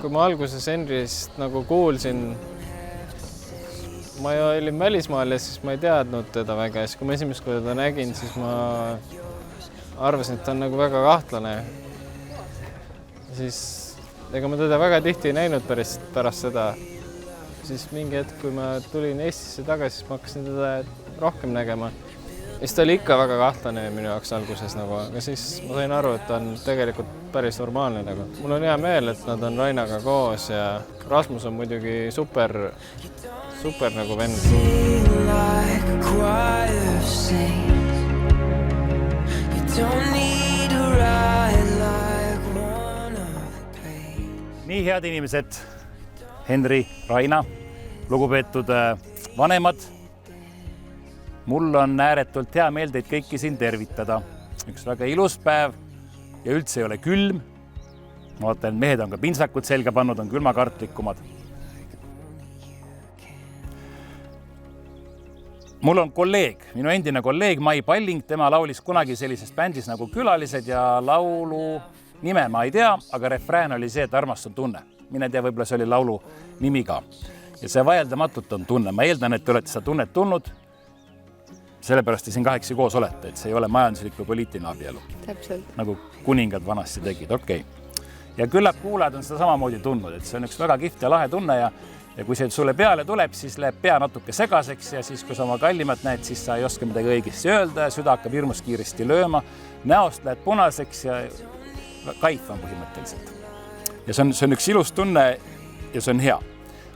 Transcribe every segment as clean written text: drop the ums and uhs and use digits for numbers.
Kui ma alguses Henrist nagu kuulsin, ma olin välismaal ja siis ma ei teadnud teda väga. Kui ma esimest korda nägin, siis ma arvasin, et ta on nagu väga kahtlane. Siis ega ma teda väga tihti ei näinud pärast seda. Siis mingi hetk, kui ma tulin Eestisse tagasi, siis ma hakkasin teda rohkem nägema. Siis ta oli ikka väga kahtlane minu jaoks alguses, aga siis ma sain aru, et ta on tegelikult päris normaalne. Mul on hea meel, et nad on Rainaga koos ja Rasmus on muidugi super nagu vend. Nii head inimesed, Henri, Raina, lugupeetud vanemad. Mul on ääretult hea meel teid kõiki siin tervitada. Üks väga ilus päev ja üldse ei ole külm. Ma vaatan, et mehed on ka pintsakud selga pannud, on külmakartlikumad. Mul on kolleeg, minu endine kolleeg Mai Palling, tema laulis kunagi sellises bändis nagu Külalised ja laulu nime ma ei tea, aga refrään oli see, et armastus on tunne. Mine tea, võib-olla see oli laulu nimi ka. Ja see vaieldamatult on tunne. Ma eeldan, et te olete seda tunnet tulnud, sellepärast te siin kahekesi koos olete, et see ei ole majanduslik või poliitiline abielu. Täpselt. Nagu kuningad vanasti tegid, okei. Ja küllap kuulajad on seda samamoodi tundnud, et see on üks väga kihvt ja lahe tunne ja kui see sulle peale tuleb, siis läheb pea natuke segaseks ja siis, kui sa oma kallimat näed, siis sa ei oska midagi õigesti öelda ja süda hakkab hirmus kiiresti lööma, näost lähed punaseks ja kaif on põhimõtteliselt. Ja see on üks ilus tunne ja see on hea.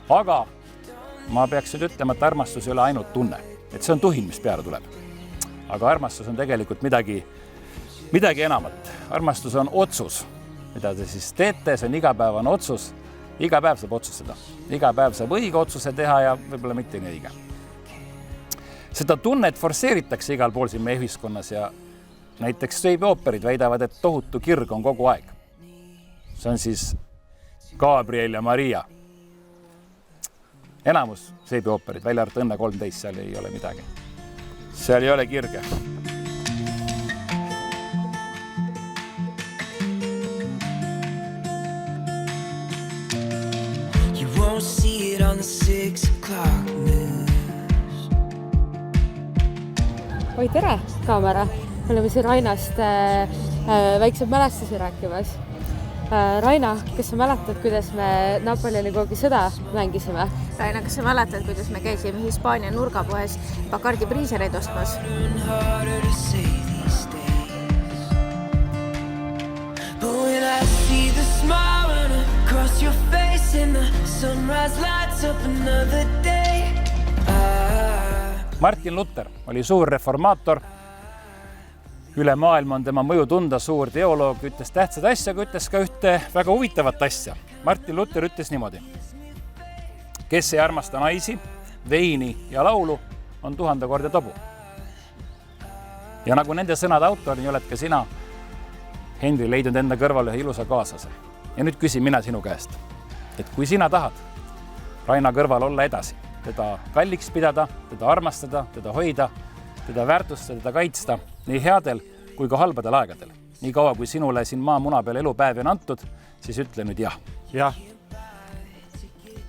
Aga ma peaks nüüd ütlema, et armastus ei ole ainult tunne. Et see on tuhin, mis peale tuleb. Aga armastus on tegelikult midagi enamat. Armastus on otsus, mida te siis teete, see on igapäevane otsus. Iga päev saab otsustada. Iga päev saab õige otsuse teha ja võib-olla mitte nii õige. Seda tunnet forsseeritakse igal pool siin meie ühiskonnas ja näiteks seebiooperid väidavad, et tohutu kirg on kogu aeg. See on siis Gabriel ja Maria. Enamus seebiooperid, välja arvatud Õnne 13, seal ei ole midagi. Seal ei ole kirge. You won't see it on the 6 o'clock news. Oi, tere, kaamera. Me oleme siin Rainast väiksed mälestusi rääkimas. Raina, kas sa mäletad, kuidas me Napoleoni sõda mängisime? Raina, kas sa mäletad, kuidas me käisime Hispaania nurgapoes Bacardi priisereid ostmas? Martin Luther oli suur reformaator. Üle maailma on tema mõju tunda, suur teoloog, ütles tähtsad asja, aga ütles ka ühte väga huvitavat asja. Martin Luther ütles niimoodi. Kes ei armasta naisi, veini ja laulu, on 1000 korda tobu. Ja nagu nende sõnade autor, nii oled ka sina, Henri, leidnud enda kõrval ühe ilusa kaaslase. Ja nüüd küsin mina sinu käest, et kui sina tahad Raina kõrval olla edasi, teda kalliks pidada, teda armastada, teda hoida, teda väärtustada, teda kaitsta nii headel kui ka halbadel aegadel. Nii kaua, kui sinule siin maamuna peal elupäevi on antud, siis ütle nüüd jah. Jah.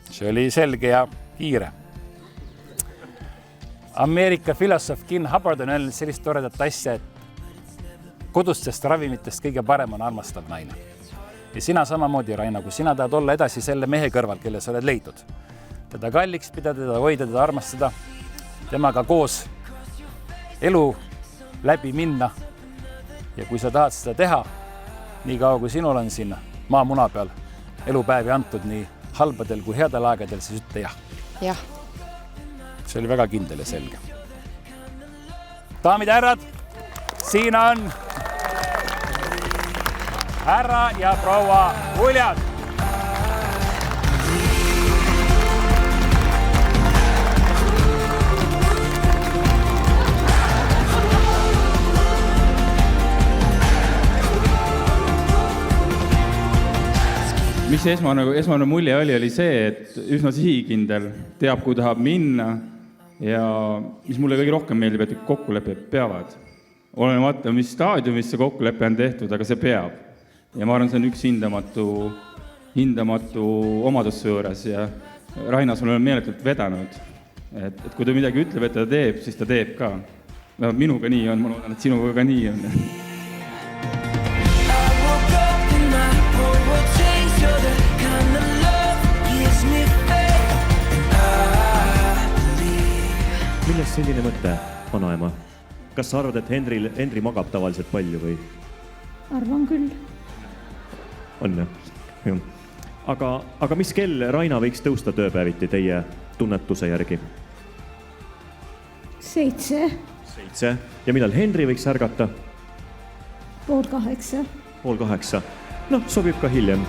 See oli selge ja kiire. Ameerika filosoof Ken Hubbard on öelnud sellist toredat asja, et kodustest ravimitest kõige parem on armastav naine. Ja sina samamoodi, Raina, kui sina tahad olla edasi selle mehe kõrval, kelle sa oled leidnud. Teda kalliks pidada, teda hoida, teda armastada, temaga koos elu läbi minna. Ja kui sa tahad seda teha, nii kaua kui sinul on siin maamuna peal elupäevi antud nii halbadel kui headel aegadel, siis ütle jah. Jah. See oli väga kindel ja selge. Daamid ja härrad, siin on härra ja proua Uljad. Mis esmane mulje oli see, et üsna sihikindel, teab, kuhu tahab minna ja mis mulle kõige rohkem meeldib, et kokkulepped peavad. Olenemata, mis staadiumis see kokkulepe on tehtud, aga see peab. ja ma arvan, see on üks hindamatu omadus su juures ja Raina, sul on meeletult vedanud. Et kui ta midagi ütleb, et ta teeb, siis ta teeb ka. Minuga nii on, ma loodan, et sinuga ka nii on. Millest selline mõte, vanaema? Kas sa arvad, et Henri magab tavaliselt palju või? Arvan küll. On, jah. Aga mis kell Raina võiks tõusta tööpäeviti teie tunnetuse järgi? 7. 7. Ja millal Henri võiks ärgata? 7:30. 7:30. Noh, sobib ka hiljem.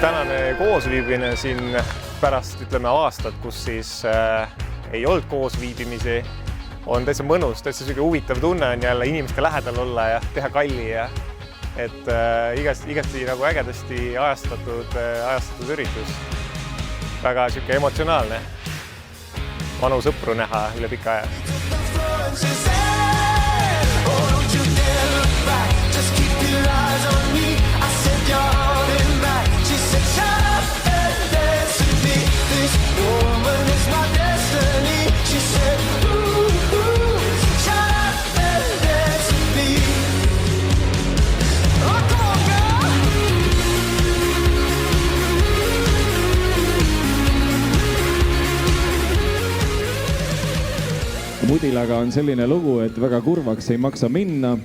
Tänane koosviibimine siin pärast, ütleme, aastat, kus siis ei olnud koosviibimisi, on täitsa mõnus, täitsa selline huvitav tunne on jälle inimeste lähedal olla ja teha kalli ja et igati nagu ägedasti ajastatud üritus. Väga selline emotsionaalne. Vanu sõpru näha üle pika aja. Mudilaga on selline lugu, et väga kurvaks ei maksa minna.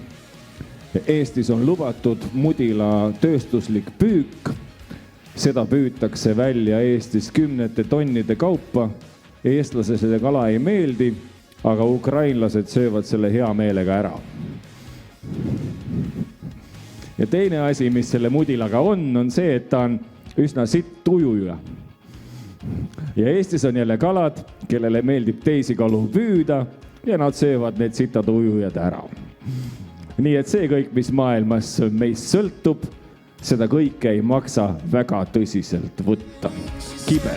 Eestis on lubatud mudila tööstuslik püük. Seda püütakse välja Eestis 10 tonnide kaupa. Eestlase selle kala ei meeldi, aga ukrainlased söövad selle hea meelega ära. Ja teine asi, mis selle mudilaga on see, et ta on üsna sitt ujuja. Ja Eestis on jälle kalad, kellele meeldib teisi kalu püüda ja nad söövad need sitad ujujad ära. Nii et see kõik, mis maailmas meist sõltub, seda kõike ei maksa väga tõsiselt võtta. Kibe.